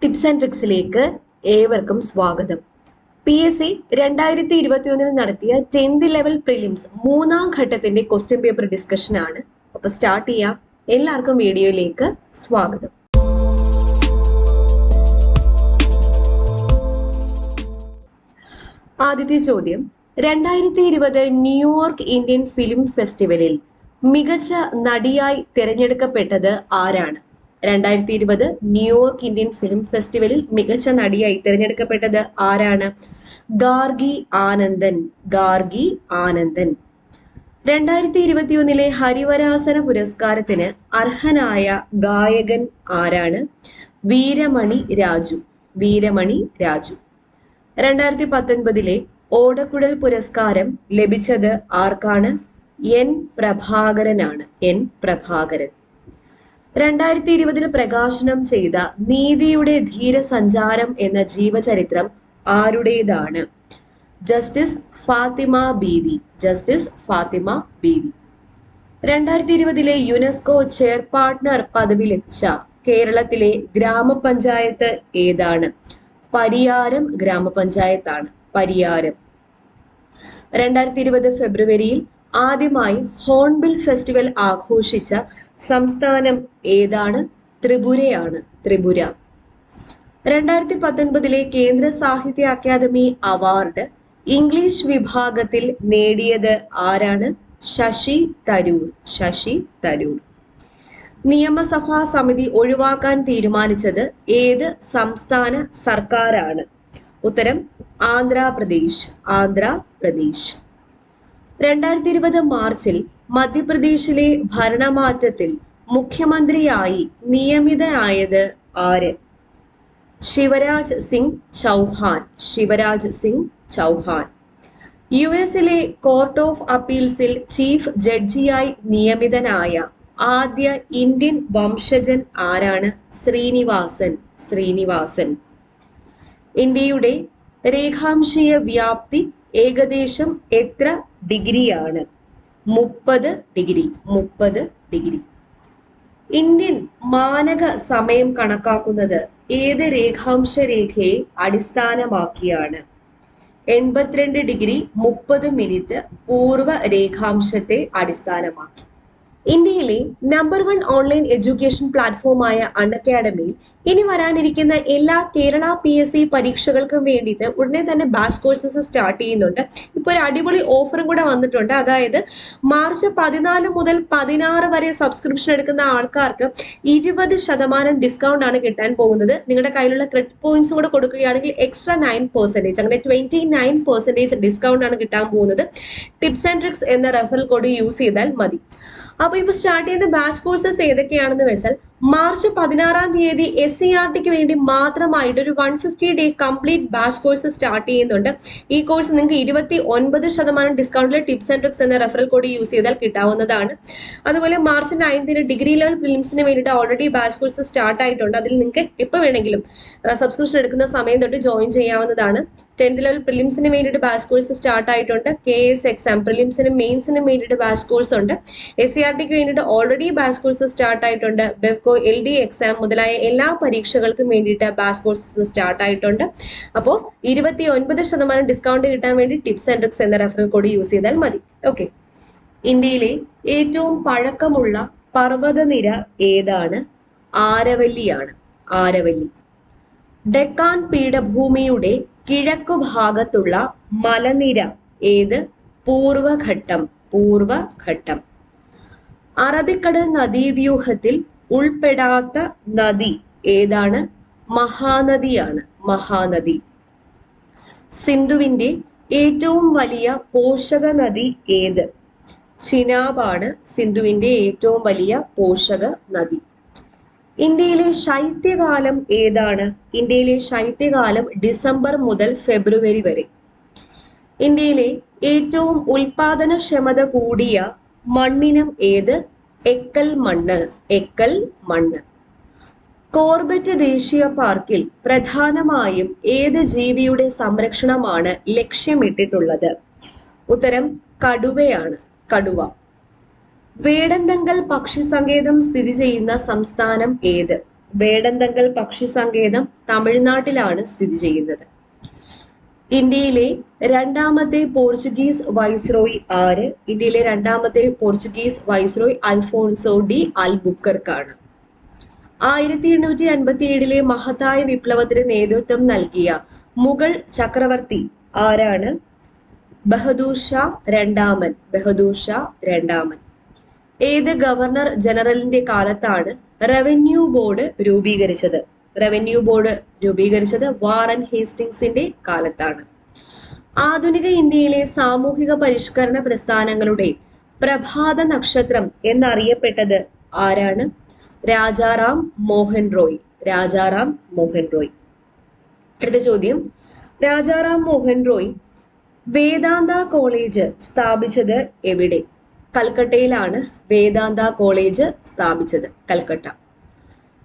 Tips and ട്രിക്സിലേക്ക് ഏവർക്കും സ്വാഗതം. PSC 2021 നടത്തിയ 10th ലെവൽ പ്രിലിംസ് മൂന്നാം ഘട്ടത്തിന്റെ ക്വസ്റ്റ്യൻ പേപ്പർ ഡിസ്കഷൻ ആണ്. അപ്പൊ സ്റ്റാർട്ട് ചെയ്യാം. എല്ലാവർക്കും വീഡിയോയിലേക്ക് സ്വാഗതം. ആദ്യത്തെ ചോദ്യം, 2020 ന്യൂയോർക്ക് ഇന്ത്യൻ ഫിലിം ഫെസ്റ്റിവലിൽ മികച്ച നടിയായി തിരഞ്ഞെടുക്കപ്പെട്ടത് ആരാണ്? 2020 ന്യൂയോർക്ക് ഇന്ത്യൻ ഫിലിം ഫെസ്റ്റിവലിൽ മികച്ച നടിയായി തിരഞ്ഞെടുക്കപ്പെട്ടത് ആരാണ്? ഗാർഗി ആനന്ദൻ. 2021 ഹരിവരാസന പുരസ്കാരത്തിന് അർഹനായ ഗായകൻ ആരാണ്? വീരമണി രാജു. 2019 ഓടക്കുഴൽ പുരസ്കാരം ലഭിച്ചത് ആർക്കാണ്? N. പ്രഭാകരനാണ്. 2020 പ്രകാശനം ചെയ്ത നീതിയുടെ ധീരസഞ്ചാരം എന്ന ജീവചരിത്രം ആരുടേതാണ്? Justice Fathima Beevi. 2020 UNESCO chair partner പദവി ലഭിച്ച കേരളത്തിലെ ഗ്രാമപഞ്ചായത്ത് ഏതാണ്? പരിയാരം ഗ്രാമപഞ്ചായത്താണ്. 2020 ഫെബ്രുവരിയിൽ ആദ്യമായി ഹോൺബിൽ ഫെസ്റ്റിവൽ ആഘോഷിച്ച സംസ്ഥാനം ഏതാണ്? ത്രിപുരയാണ്. 2019 കേന്ദ്ര സാഹിത്യ അക്കാദമി അവാർഡ് ഇംഗ്ലീഷ് വിഭാഗത്തിൽ നേടിയത് ആരാണ്? ശശി തരൂർ. നിയമസഭാ സമിതി ഒഴിവാക്കാൻ തീരുമാനിച്ചത് ഏത് സംസ്ഥാന സർക്കാരാണ്? ഉത്തരം ആന്ധ്രാപ്രദേശ്. 2020 മാർച്ചിൽ മധ്യപ്രദേശിലെ ഭരണമാറ്റത്തിൽ മുഖ്യമന്ത്രിയായി നിയമിതനായത് ആര്? ശിവരാജ് സിംഗ് ചൗഹാൻ. US-ലെ കോർട്ട് ഓഫ് അപ്പീൽസിൽ ചീഫ് ജഡ്ജിയായി നിയമിതനായ ആദ്യ ഇന്ത്യൻ വംശജൻ ആരാണ്? ശ്രീനിവാസൻ. ഇന്ത്യയുടെ രേഖാംശീയ വ്യാപ്തി ഏകദേശം എത്ര ഡിഗ്രിയാണ്? 30 ഡിഗ്രി. ഇന്ത്യൻ മാനക സമയം കണക്കാക്കുന്നത് ഏത് രേഖാംശ രേഖയെ അടിസ്ഥാനമാക്കിയാണ്? 82 ഡിഗ്രി 30 മിനിറ്റ് പൂർവ്വ രേഖാംശത്തെ അടിസ്ഥാനമാക്കി. ഇന്ത്യയിലെ നമ്പർ 1 ഓൺലൈൻ എഡ്യൂക്കേഷൻ പ്ലാറ്റ്ഫോമായ അൺഅക്കാഡമിയിൽ ഇനി വരാനിരിക്കുന്ന എല്ലാ കേരള PSC പരീക്ഷകൾക്കും വേണ്ടിയിട്ട് ഉടനെ തന്നെ ബാച്ച് കോഴ്സസ് സ്റ്റാർട്ട് ചെയ്യുന്നുണ്ട്. ഇപ്പോൾ ഒരു അടിപൊളി ഓഫറും കൂടെ വന്നിട്ടുണ്ട്. അതായത് മാർച്ച് 14 മുതൽ 16 വരെ സബ്സ്ക്രിപ്ഷൻ എടുക്കുന്ന ആൾക്കാർക്ക് 20% ഡിസ്കൗണ്ട് ആണ് കിട്ടാൻ പോകുന്നത്. നിങ്ങളുടെ കയ്യിലുള്ള ക്രെഡിറ്റ് പോയിന്റ്സ് കൂടെ കൊടുക്കുകയാണെങ്കിൽ എക്സ്ട്രാ 9%, അങ്ങനെ 29% ഡിസ്കൗണ്ട് ആണ് കിട്ടാൻ പോകുന്നത്. ടിപ്സ് ആൻഡ് ട്രിക്സ് എന്ന റെഫറൽ കോഡ് യൂസ് ചെയ്താൽ മതി. അപ്പൊ ഇപ്പൊ സ്റ്റാർട്ട് ചെയ്യുന്ന ബാച്ച് കോഴ്സസ് ഏതൊക്കെയാണെന്ന് വെച്ചാൽ, മാർച്ച് 16-ാം തീയതി SCERTക്ക് വേണ്ടി മാത്രമായിട്ട് ഒരു 150 day complete batch course start ചെയ്യുന്നുണ്ട്. ഈ കോഴ്സ് നിങ്ങൾക്ക് 29% ഡിസ്കൗണ്ടിൽ ടിപ്സ് ആൻഡ് ട്രിക്സ് എന്ന റെഫറൽ കോഡ് യൂസ് ചെയ്താൽ കിട്ടാവുന്നതാണ്. അതുപോലെ മാർച്ച് 9-ന് ഡിഗ്രി ലെവൽ പ്രിലിംസിന് വേണ്ടിയിട്ട് ഓൾറെഡി ബാച്ച് കോഴ്സ് സ്റ്റാർട്ട് ആയിട്ടുണ്ട്. അതിൽ നിങ്ങൾക്ക് എപ്പോൾ വേണമെങ്കിലും സബ്സ്ക്രിപ്ഷൻ എടുക്കുന്ന സമയം തൊട്ട് ജോയിൻ ചെയ്യാവുന്നതാണ്. 10th ലെവൽ പ്രിലിംസിന് വേണ്ടിയിട്ട് ബാച്ച് കോഴ്സ് സ്റ്റാർട്ട് ആയിട്ടുണ്ട്. KS എക്സാം പ്രിലിംസിനും മെയിൻസിനും വേണ്ടിയിട്ട് ബാച്ച് കോഴ്സ് ഉണ്ട്. SCERTക്ക് വേണ്ടിയിട്ട് ഓൾറെഡി ബാച്ച് കോഴ്സ് സ്റ്റാർട്ട് ആയിട്ടുണ്ട്. ബെവ്കോ LD എക്സാം മുതലായ എല്ലാ പരീക്ഷകൾക്കും വേണ്ടിയിട്ട് ബാച്ച് കോഴ്സ് സ്റ്റാർട്ട് ആയിട്ടുണ്ട്. അപ്പോൾ 29% ഡിസ്കൗണ്ട് കിട്ടാൻ വേണ്ടി ടിപ്സ് ആൻഡ് ട്രിക്സ് എന്ന റെഫറൽ കോഡ് യൂസ് ചെയ്താൽ മതി. ഓക്കെ. ഇന്ത്യയിലെ ഏറ്റവും പഴക്കമുള്ള പർവ്വതനിര ഏതാണ്? ആരവല്ലി. ഡെക്കാൻ പീഠഭൂമിയുടെ കിഴക്കു ഭാഗത്തുള്ള മലനിര ഏത്? പൂർവഘട്ടം. അറബിക്കടൽ നദീവ്യൂഹത്തിൽ ഉൾപ്പെടാത്ത നദി ഏതാണ്? മഹാനദി. സിന്ധുവിന്റെ ഏറ്റവും വലിയ പോഷക നദി ഏത്? ചിനാബാണ് സിന്ധുവിന്റെ ഏറ്റവും വലിയ പോഷക നദി. ഇന്ത്യയിലെ ശൈത്യകാലം ഏതാണ്? ഇന്ത്യയിലെ ശൈത്യകാലം ഡിസംബർ മുതൽ ഫെബ്രുവരി വരെ. ഇന്ത്യയിലെ ഏറ്റവും ഉൽപാദനക്ഷമത കൂടിയ മണ്ണിനം ഏത്? എക്കൽ മണ്ണ്. കോർബറ്റ് ദേശീയ പാർക്കിൽ പ്രധാനമായും ഏത് ജീവിയുടെ സംരക്ഷണമാണ് ലക്ഷ്യമിട്ടിട്ടുള്ളത്? ഉത്തരം കടുവയാണ്. വേടന്തങ്കൽ പക്ഷി സങ്കേതം സ്ഥിതി ചെയ്യുന്ന സംസ്ഥാനം ഏത്? വേടന്തങ്കൽ പക്ഷി സങ്കേതം തമിഴ്നാട്ടിലാണ് സ്ഥിതി ചെയ്യുന്നത്. ഇന്ത്യയിലെ രണ്ടാമത്തെ പോർച്ചുഗീസ് വൈസ്രോയി ആര്? ഇന്ത്യയിലെ രണ്ടാമത്തെ പോർച്ചുഗീസ് വൈസ്രോയി അൽഫോൺസോ ഡി അൽബുക്കർക്കാണ്. 1857 മഹത്തായ വിപ്ലവത്തിന് നേതൃത്വം നൽകിയ മുഗൾ ചക്രവർത്തി ആരാണ്? ബഹദൂർ ഷാ രണ്ടാമൻ. ബഹദൂർ ഷാ രണ്ടാമൻ. ഏത് ഗവർണർ ജനറലിന്റെ കാലത്താണ് റവന്യൂ ബോർഡ് രൂപീകരിച്ചത്? റവന്യൂ ബോർഡ് രൂപീകരിച്ചത് വാറൻ ഹേസ്റ്റിംഗ്സിന്റെ കാലത്താണ്. ആധുനിക ഇന്ത്യയിലെ സാമൂഹിക പരിഷ്കരണ പ്രസ്ഥാനങ്ങളുടെ പ്രഭാത നക്ഷത്രം എന്നറിയപ്പെട്ടത് ആരാണ്? രാജാറാം മോഹൻ റോയ്. രാജാറാം മോഹൻ റോയ്. അടുത്ത ചോദ്യം, രാജാറാം മോഹൻ റോയ് വേദാന്ത കോളേജ് സ്ഥാപിച്ചത് എവിടെ? കൽക്കട്ടയിലാണ് വേദാന്ത കോളേജ് സ്ഥാപിച്ചത്. കൽക്കട്ട.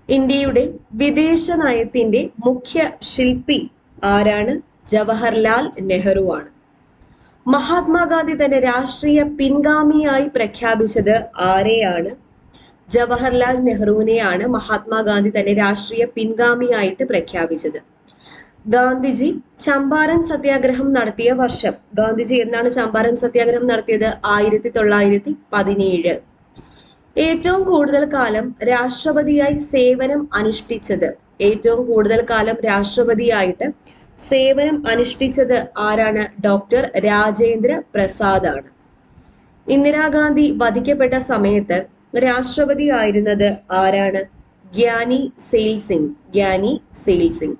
ഇന്ത്യയുടെ വിദേശ നയത്തിന്റെ മുഖ്യ ശില്പി ആരാണ്? ജവഹർലാൽ നെഹ്റു ആണ്. മഹാത്മാഗാന്ധി തന്റെ രാഷ്ട്രീയ പിൻഗാമിയായി പ്രഖ്യാപിച്ചത് ആരെയാണ്? ജവഹർലാൽ നെഹ്റുവിനെയാണ് മഹാത്മാഗാന്ധി തന്റെ രാഷ്ട്രീയ പിൻഗാമിയായിട്ട് പ്രഖ്യാപിച്ചത്. ഗാന്ധിജി ചമ്പാരൻ സത്യാഗ്രഹം നടത്തിയ വർഷം? ഗാന്ധിജി എന്നാണ് ചമ്പാരൻ സത്യാഗ്രഹം നടത്തിയത്? 1917. ഏറ്റവും കൂടുതൽ കാലം രാഷ്ട്രപതിയായി സേവനം അനുഷ്ഠിച്ചത്? ഏറ്റവും കൂടുതൽ കാലം രാഷ്ട്രപതിയായിട്ട് സേവനം അനുഷ്ഠിച്ചത് ആരാണ്? ഡോക്ടർ രാജേന്ദ്ര പ്രസാദ് ആണ്. ഇന്ദിരാഗാന്ധി വധിക്കപ്പെട്ട സമയത്ത് രാഷ്ട്രപതി ആയിരുന്നത് ആരാണ്? ഗ്യാനി സെയിൽ സിംഗ്. ഗ്യാനി സെയിൽ സിംഗ്.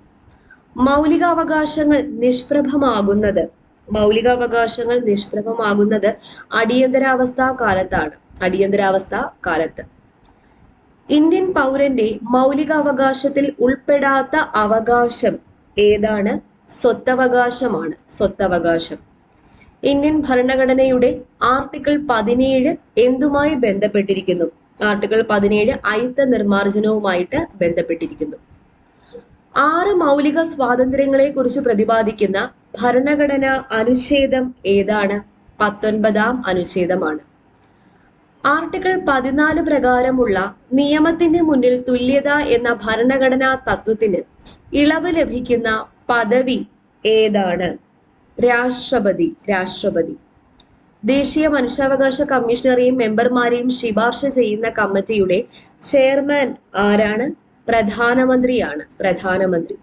മൗലികാവകാശങ്ങൾ നിഷ്പ്രഭമാകുന്നത്? മൗലികാവകാശങ്ങൾ നിഷ്പ്രഭമാകുന്നത് അടിയന്തരാവസ്ഥ കാലത്താണ്. അടിയന്തരാവസ്ഥ കാലത്ത്. ഇന്ത്യൻ പൗരന്റെ മൗലികാവകാശത്തിൽ ഉൾപ്പെടാത്ത അവകാശം ഏതാണ്? സ്വത്തവകാശമാണ്. സ്വത്തവകാശം. ഇന്ത്യൻ ഭരണഘടനയുടെ ആർട്ടിക്കിൾ 17 എന്തുമായി ബന്ധപ്പെട്ടിരിക്കുന്നു? ആർട്ടിക്കിൾ 17 അയിത്ത നിർമ്മാർജ്ജനവുമായിട്ട് ബന്ധപ്പെട്ടിരിക്കുന്നു. 6 മൗലിക സ്വാതന്ത്ര്യങ്ങളെ കുറിച്ച് പ്രതിപാദിക്കുന്ന ഭരണഘടനാ അനുച്ഛേദം ഏതാണ്? 19-ാം അനുച്ഛേദമാണ്. ആർട്ടിക്കിൾ 14 പ്രകാരമുള്ള നിയമത്തിന്റെ മുന്നിൽ തുല്യത എന്ന ഭരണഘടനാ തത്വത്തിന് ഇളവ് ലഭിക്കുന്ന പദവി ഏതാണ്? രാഷ്ട്രപതി. രാഷ്ട്രപതി. ദേശീയ മനുഷ്യാവകാശ കമ്മീഷണറെയും മെമ്പർമാരെയും ശുപാർശ ചെയ്യുന്ന കമ്മിറ്റിയുടെ ചെയർമാൻ ആരാണ്? പ്രധാനമന്ത്രിയാണ്. പ്രധാനമന്ത്രി.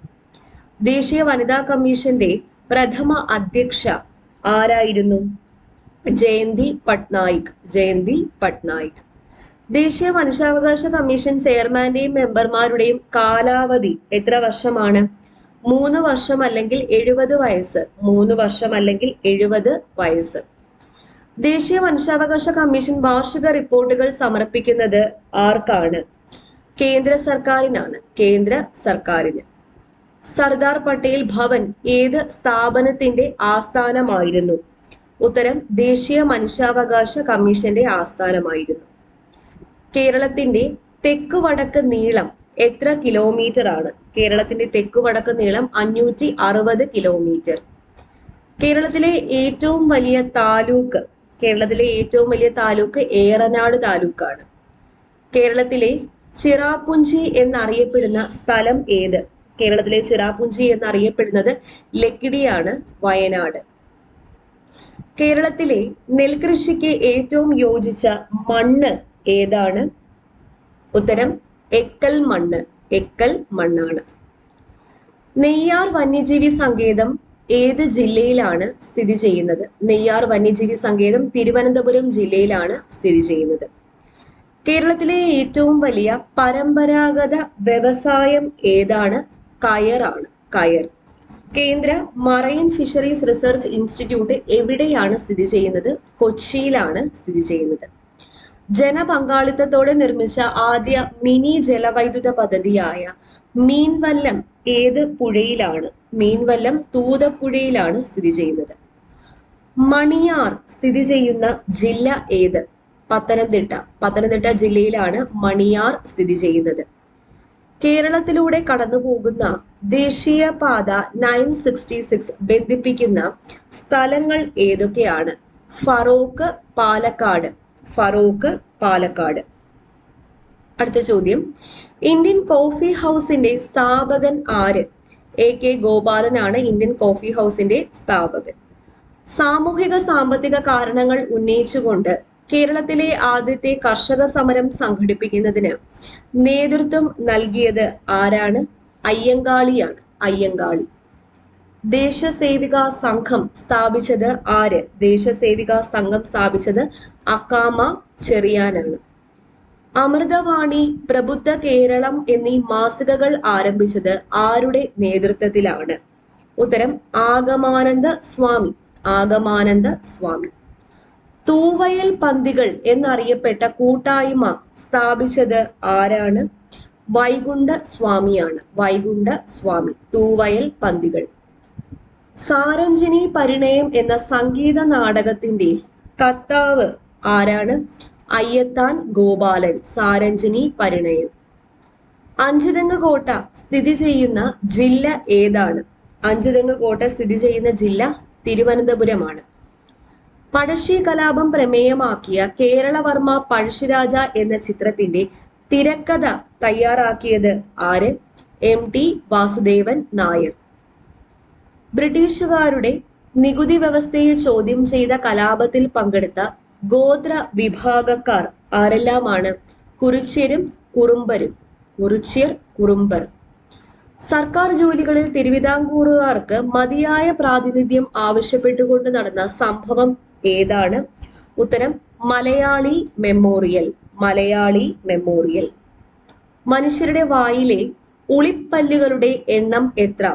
ദേശീയ വനിതാ കമ്മീഷന്റെ പ്രഥമ അധ്യക്ഷ ആരായിരുന്നു? ജയന്തി പട്നായിക്. ജയന്തി പട്നായിക്. ദേശീയ മനുഷ്യാവകാശ കമ്മീഷൻ ചെയർമാന്റെയും മെമ്പർമാരുടെയും കാലാവധി എത്ര വർഷമാണ്? 3 വർഷം അല്ലെങ്കിൽ 70 വയസ്സ്. 3 വർഷം അല്ലെങ്കിൽ 70 വയസ്സ്. ദേശീയ മനുഷ്യാവകാശ കമ്മീഷൻ വാർഷിക റിപ്പോർട്ടുകൾ സമർപ്പിക്കുന്നത് ആർക്കാണ്? കേന്ദ്ര സർക്കാരിനാണ്. കേന്ദ്ര സർക്കാരിന്. സർദാർ പട്ടേൽ ഭവൻ ഏത് സ്ഥാപനത്തിന്റെ ആസ്ഥാനമായിരുന്നു? ഉത്തരം ദേശീയ മനുഷ്യാവകാശ കമ്മീഷന്റെ ആസ്ഥാനമായിരുന്നു. കേരളത്തിന്റെ തെക്ക് വടക്ക് നീളം എത്ര കിലോമീറ്റർ ആണ്? കേരളത്തിന്റെ തെക്ക് വടക്ക് നീളം 560 കിലോമീറ്റർ. കേരളത്തിലെ ഏറ്റവും വലിയ താലൂക്ക്? കേരളത്തിലെ ഏറ്റവും വലിയ താലൂക്ക് ഏറനാട് താലൂക്കാണ്. കേരളത്തിലെ ചിറാപുഞ്ചി എന്നറിയപ്പെടുന്ന സ്ഥലം ഏത്? കേരളത്തിലെ ചിറാപുഞ്ചി എന്നറിയപ്പെടുന്നത് ലക്കിടിയാണ്, വയനാട്. കേരളത്തിലെ നെൽകൃഷിക്ക് ഏറ്റവും യോജിച്ച മണ്ണ് ഏതാണ്? ഉത്തരം എക്കൽ മണ്ണ്. എക്കൽ മണ്ണാണ്. നെയ്യാർ വന്യജീവി സങ്കേതം ഏത് ജില്ലയിലാണ് സ്ഥിതി ചെയ്യുന്നത്? നെയ്യാർ വന്യജീവി സങ്കേതം തിരുവനന്തപുരം ജില്ലയിലാണ് സ്ഥിതി ചെയ്യുന്നത്. കേരളത്തിലെ ഏറ്റവും വലിയ പരമ്പരാഗത വ്യവസായം ഏതാണ്? കയറാണ്. കയർ. കേന്ദ്ര മറൈൻ ഫിഷറീസ് റിസർച്ച് ഇൻസ്റ്റിറ്റ്യൂട്ട് എവിടെയാണ് സ്ഥിതി ചെയ്യുന്നത്? കൊച്ചിയിലാണ് സ്ഥിതി ചെയ്യുന്നത്. ജനപങ്കാളിത്തത്തോടെ നിർമ്മിച്ച ആദ്യ മിനി ജലവൈദ്യുത പദ്ധതിയായ മീൻവല്ലം ഏത് പുഴയിലാണ്? മീൻവല്ലം തൂതപ്പുഴയിലാണ് സ്ഥിതി ചെയ്യുന്നത്. മണിയാർ സ്ഥിതി ചെയ്യുന്ന ജില്ല ഏത്? പത്തനംതിട്ട. പത്തനംതിട്ട ജില്ലയിലാണ് മണിയാർ സ്ഥിതി ചെയ്യുന്നത്. കേരളത്തിലൂടെ കടന്നുപോകുന്ന ദേശീയപാത 966 ബന്ധിപ്പിക്കുന്ന സ്ഥലങ്ങൾ ഏതൊക്കെയാണ്? ഫറോക്ക്, പാലക്കാട്. ഫറോക്ക്, പാലക്കാട്. അടുത്ത ചോദ്യം, ഇന്ത്യൻ കോഫി ഹൗസിന്റെ സ്ഥാപകൻ ആര്? AK ഗോപാലനാണ് ഇന്ത്യൻ കോഫി ഹൗസിന്റെ സ്ഥാപകൻ. സാമൂഹിക സാമ്പത്തിക കാരണങ്ങൾ ഉന്നയിച്ചുകൊണ്ട് കേരളത്തിലെ ആദ്യത്തെ കർഷക സമരം സംഘടിപ്പിക്കുന്നതിന് നേതൃത്വം നൽകിയത് ആരാണ്? അയ്യങ്കാളിയാണ്. അയ്യങ്കാളി. ദേശസേവിക സംഘം സ്ഥാപിച്ചത് ആര്? ദേശസേവിക സംഘം സ്ഥാപിച്ചത് അക്കാമ ചെറിയാനാണ്. അമൃതവാണി, പ്രബുദ്ധ കേരളം എന്നീ മാസികകൾ ആരംഭിച്ചത് ആരുടെ നേതൃത്വത്തിലാണ്? ഉത്തരം ആഗമാനന്ദ സ്വാമി. ആഗമാനന്ദ സ്വാമി. തൂവയൽ പന്തികൾ എന്നറിയപ്പെട്ട കൂട്ടായ്മ സ്ഥാപിച്ചത് ആരാണ്? വൈകുണ്ഠ സ്വാമിയാണ്. വൈകുണ്ഠ സ്വാമി. തൂവയൽ പന്തികൾ. സാരഞ്ജിനി പരിണയം എന്ന സംഗീത നാടകത്തിന്റെ കർത്താവ് ആരാണ്? അയ്യത്താൻ ഗോപാലൻ. സാരഞ്ജിനി പരിണയം. അഞ്ചുതെങ്ങ് കോട്ട സ്ഥിതി ചെയ്യുന്ന ജില്ല ഏതാണ്? അഞ്ചുതെങ്ങ് കോട്ട സ്ഥിതി ചെയ്യുന്ന ജില്ല തിരുവനന്തപുരമാണ്. പഴശ്ശി കലാപം പ്രമേയമാക്കിയ കേരളവർമ്മ പഴശ്ശിരാജ എന്ന ചിത്രത്തിന്റെ തിരക്കഥ തയ്യാറാക്കിയത് ആര്? MT വാസുദേവൻ നായർ. ബ്രിട്ടീഷുകാരുടെ നികുതി വ്യവസ്ഥയെ ചോദ്യം ചെയ്ത കലാപത്തിൽ പങ്കെടുത്ത ഗോത്ര വിഭാഗക്കാർ ആരെല്ലാമാണ്? കുറിച്യരും കുറുമ്പരും. കുറിച്യർ, കുറുമ്പർ. സർക്കാർ ജോലികളിൽ തിരുവിതാംകൂറുകാർക്ക് മതിയായ പ്രാതിനിധ്യം ആവശ്യപ്പെട്ടുകൊണ്ട് നടന്ന സംഭവം ഏതാണ്? ഉത്തരം മലയാളി മെമ്മോറിയൽ. മലയാളി മെമ്മോറിയൽ. മനുഷ്യരുടെ വായിലെ ഉളിപ്പല്ലുകളുടെ എണ്ണം എത്ര?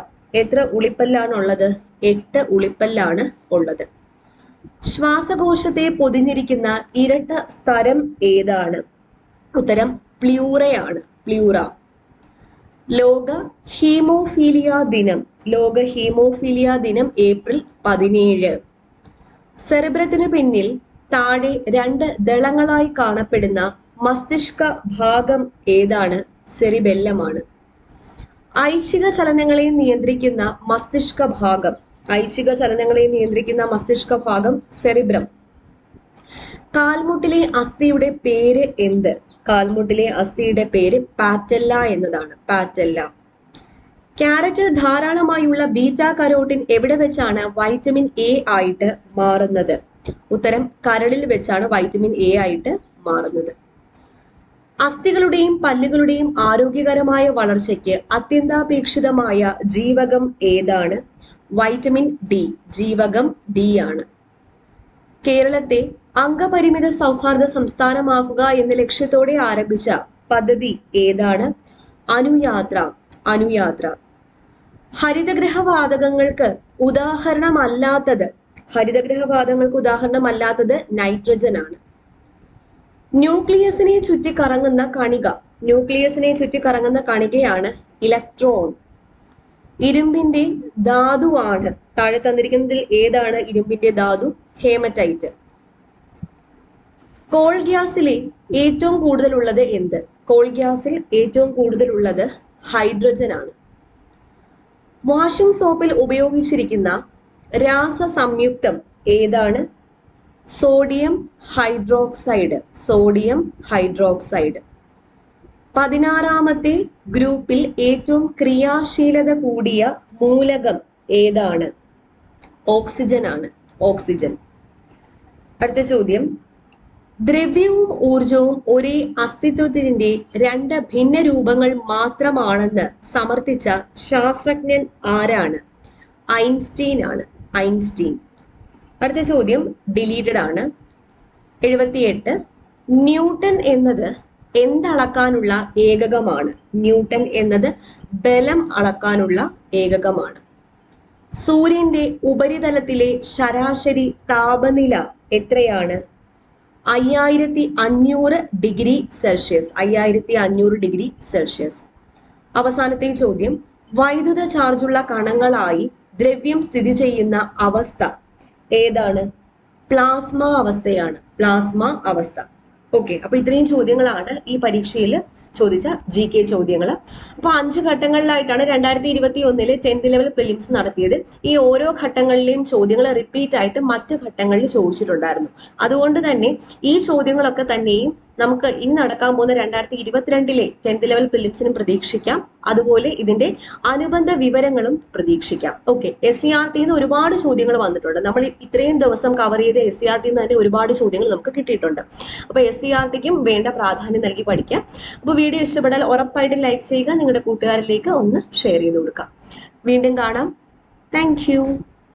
എത്ര ഉളിപ്പല്ലാണുള്ളത്? 8 ഉളിപ്പല്ലാണ് ഉള്ളത്. ശ്വാസകോശത്തെ പൊതിഞ്ഞിരിക്കുന്ന ഇരട്ട സ്തരം ഏതാണ്? ഉത്തരം പ്ലൂറയാണ്. പ്ലൂറ. ലോക ഹീമോഫീലിയ ദിനം. ലോക ഹീമോഫീലിയ ദിനം ഏപ്രിൽ 17. സെറിബ്രത്തിന് പിന്നിൽ താഴെ 2 ദളങ്ങളായി കാണപ്പെടുന്ന മസ്തിഷ്ക ഭാഗം ഏതാണ്? സെറിബെല്ലമാണ്. ഐച്ഛിക ചലനങ്ങളെ നിയന്ത്രിക്കുന്ന മസ്തിഷ്ക ഭാഗം. ഐച്ഛിക ചലനങ്ങളെ നിയന്ത്രിക്കുന്ന മസ്തിഷ്ക ഭാഗം സെറിബ്രം. കാൽമുട്ടിലെ അസ്ഥിയുടെ പേര് എന്ത്? കാൽമുട്ടിലെ അസ്ഥിയുടെ പേര് പാറ്റല്ല എന്നതാണ്. പാറ്റല്ല. ക്യാരറ്റിൽ ധാരാളമായുള്ള ബീറ്റ കരോട്ടിൻ എവിടെ വെച്ചാണ് വൈറ്റമിൻ A ആയിട്ട് മാറുന്നത്? ഉത്തരം കരളിൽ വെച്ചാണ് വൈറ്റമിൻ A ആയിട്ട് മാറുന്നത്. അസ്ഥികളുടെയും പല്ലുകളുടെയും ആരോഗ്യകരമായ വളർച്ചയ്ക്ക് അത്യന്താപേക്ഷിതമായ ജീവകം ഏതാണ്? Vitamin D. ജീവകം D ആണ്. കേരളത്തെ അംഗപരിമിത സൗഹാർദ്ദ സംസ്ഥാനമാക്കുക എന്ന ലക്ഷ്യത്തോടെ ആരംഭിച്ച പദ്ധതി ഏതാണ്? അനുയാത്ര. അനുയാത്ര. ഹരിതഗ്രഹവാതകങ്ങൾക്ക് ഉദാഹരണമല്ലാത്തത് നൈട്രജൻ ആണ്. ന്യൂക്ലിയസിനെ ചുറ്റിക്കറങ്ങുന്ന കണിക. ന്യൂക്ലിയസിനെ ചുറ്റിക്കറങ്ങുന്ന കണികയാണ് ഇലക്ട്രോൺ. ഇരുമ്പിന്റെ ധാതുവാണ്. താഴെ തന്നിരിക്കുന്നതിൽ ഏതാണ് ഇരുമ്പിന്റെ ധാതു? ഹേമറ്റൈറ്റ്. കോൾ ഗ്യാസിലെ ഏറ്റവും കൂടുതലുള്ളത് എന്ത്? കോൾ ഗ്യാസിൽ ഏറ്റവും കൂടുതലുള്ളത് ഹൈഡ്രജൻ ആണ്. വാഷിംഗ് സോപ്പിൽ ഉപയോഗിച്ചിരിക്കുന്ന രാസ സംയുക്തം ഏതാണ്? Sodium hydroxide. Sodium hydroxide. 16ാമത്തെ ഗ്രൂപ്പിൽ ഏറ്റവും ക്രിയാശീലത കൂടിയ മൂലകം ഏതാണ്? ഓക്സിജൻ ആണ്. ഓക്സിജൻ. അടുത്ത ചോദ്യം. ദ്രവ്യവും ഊർജവും ഒരേ അസ്തിത്വത്തിന്റെ 2 ഭിന്ന രൂപങ്ങൾ മാത്രമാണെന്ന് സമർത്ഥിച്ച ശാസ്ത്രജ്ഞൻ ആരാണ്? ഐൻസ്റ്റീൻ ആണ്. ഐൻസ്റ്റീൻ. അടുത്ത ചോദ്യം ഡിലീറ്റഡ് ആണ്. 78. ന്യൂട്ടൺ എന്നത് എന്തളക്കാനുള്ള ഏകകമാണ്? ന്യൂട്ടൺ എന്നത് ബലം അളക്കാനുള്ള ഏകകമാണ്. സൂര്യന്റെ ഉപരിതലത്തിലെ ശരാശരി താപനില എത്രയാണ്? 5500 ഡിഗ്രി സെൽഷ്യസ്. 5500 degree Celsius. അവസാനത്തെ ചോദ്യം. വൈദ്യുത ചാർജുള്ള കണങ്ങളായി ദ്രവ്യം സ്ഥിതി ചെയ്യുന്ന അവസ്ഥ ഏതാണ്? പ്ലാസ്മ അവസ്ഥയാണ്. പ്ലാസ്മ അവസ്ഥ. ഓക്കെ, അപ്പൊ ഇത്രയും ചോദ്യങ്ങളാണ് ഈ പരീക്ഷയിൽ ചോദിച്ച GK ചോദ്യങ്ങൾ. അപ്പൊ 5 ഘട്ടങ്ങളിലായിട്ടാണ് 2021 10th ലെവൽ പ്രിലിംസ് നടത്തിയത്. ഈ ഓരോ ഘട്ടങ്ങളിലെയും ചോദ്യങ്ങൾ റിപ്പീറ്റ് ആയിട്ട് മറ്റ് ഘട്ടങ്ങളിൽ ചോദിച്ചിട്ടുണ്ടായിരുന്നു. അതുകൊണ്ട് തന്നെ ഈ ചോദ്യങ്ങളൊക്കെ തന്നെയും നമുക്ക് ഇനി നടക്കാൻ പോകുന്ന 2022 10th ലെവൽ പ്രിലിംസിനും പ്രതീക്ഷിക്കാം. അതുപോലെ ഇതിന്റെ അനുബന്ധ വിവരങ്ങളും പ്രതീക്ഷിക്കാം. ഓക്കെ, SCRT ഒരുപാട് ചോദ്യങ്ങൾ വന്നിട്ടുണ്ട്. നമ്മൾ ഇത്രയും ദിവസം കവർ ചെയ്ത SCRT തന്നെ ഒരുപാട് ചോദ്യങ്ങൾ നമുക്ക് കിട്ടിയിട്ടുണ്ട്. അപ്പൊ SCRTക്കും വേണ്ട പ്രാധാന്യം നൽകി പഠിക്കാം. അപ്പൊ വീഡിയോ ഇഷ്ടപ്പെട്ടാൽ ഉറപ്പായിട്ടും ലൈക്ക് ചെയ്യുക, നിങ്ങളുടെ കൂട്ടുകാരിലേക്ക് ഒന്ന് ഷെയർ ചെയ്ത് കൊടുക്കാം. വീണ്ടും കാണാം. താങ്ക്